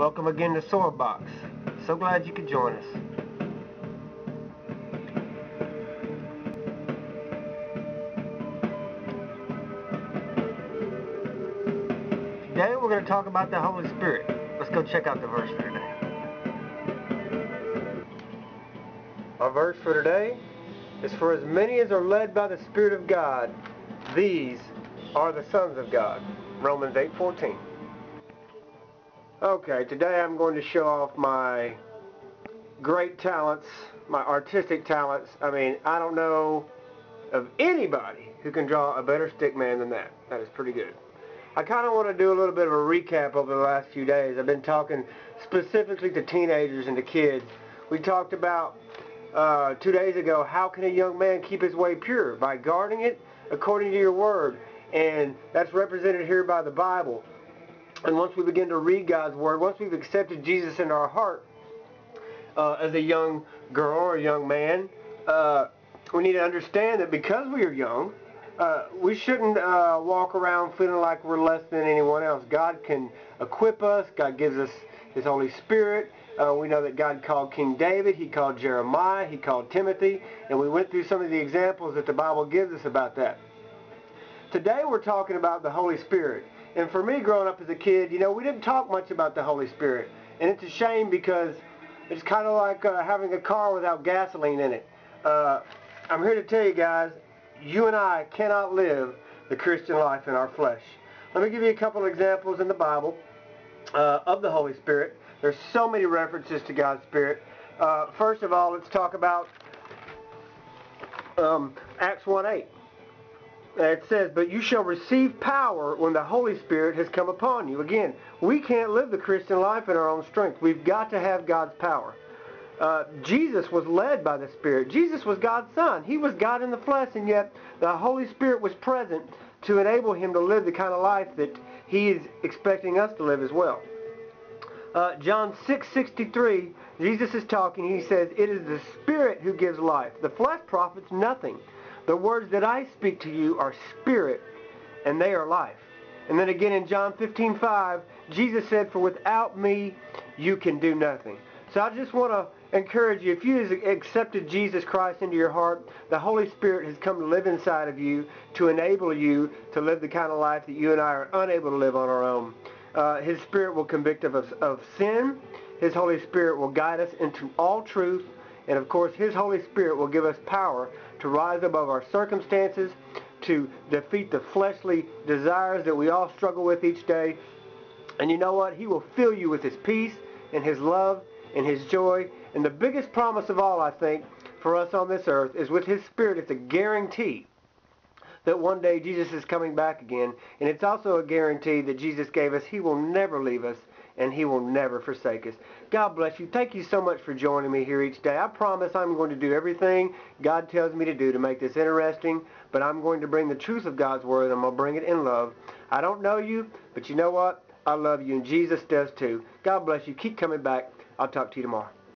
Welcome again to Swordbox. So glad you could join us. Today we're going to talk about the Holy Spirit. Let's go check out the verse for today. Our verse for today is, "For as many as are led by the Spirit of God, these are the sons of God." Romans 8:14. Okay, today I'm going to show off my great talents, my artistic talents. I mean, I don't know of anybody who can draw a better stick man than that. That is pretty good. I kind of want to do a little bit of a recap over the last few days. I've been talking specifically to teenagers and to kids. We talked about 2 days ago, how can a young man keep his way pure? By guarding it according to your word. And that's represented here by the Bible. And once we begin to read God's word, once we've accepted Jesus into our heart as a young girl or a young man, we need to understand that because we are young, we shouldn't walk around feeling like we're less than anyone else. God can equip us. God gives us His Holy Spirit. We know that God called King David. He called Jeremiah. He called Timothy. And we went through some of the examples that the Bible gives us about that. Today we're talking about the Holy Spirit. And for me, growing up as a kid, you know, we didn't talk much about the Holy Spirit. And it's a shame because it's kind of like having a car without gasoline in it. I'm here to tell you guys, you and I cannot live the Christian life in our flesh. Let me give you a couple of examples in the Bible of the Holy Spirit. There's so many references to God's Spirit. First of all, let's talk about Acts 1:8. It says, "But you shall receive power when the Holy Spirit has come upon you." Again, we can't live the Christian life in our own strength. We've got to have God's power. Jesus was led by the Spirit. Jesus was God's Son. He was God in the flesh, and yet the Holy Spirit was present to enable Him to live the kind of life that He is expecting us to live as well. John 6:63, Jesus is talking. He says, "It is the Spirit who gives life. The flesh profits nothing. The words that I speak to you are spirit, and they are life." And then again in John 15:5, Jesus said, "For without me, you can do nothing." So I just want to encourage you, if you have accepted Jesus Christ into your heart, the Holy Spirit has come to live inside of you to enable you to live the kind of life that you and I are unable to live on our own. His Spirit will convict us of sin. His Holy Spirit will guide us into all truth. And of course, His Holy Spirit will give us power to rise above our circumstances, to defeat the fleshly desires that we all struggle with each day. And you know what? He will fill you with His peace and His love and His joy. And the biggest promise of all, I think, for us on this earth is with His Spirit, it's a guarantee that one day Jesus is coming back again. And it's also a guarantee that Jesus gave us. He will never leave us, and He will never forsake us. God bless you. Thank you so much for joining me here each day. I promise I'm going to do everything God tells me to do to make this interesting, but I'm going to bring the truth of God's Word, and I'm going to bring it in love. I don't know you, but you know what? I love you, and Jesus does too. God bless you. Keep coming back. I'll talk to you tomorrow.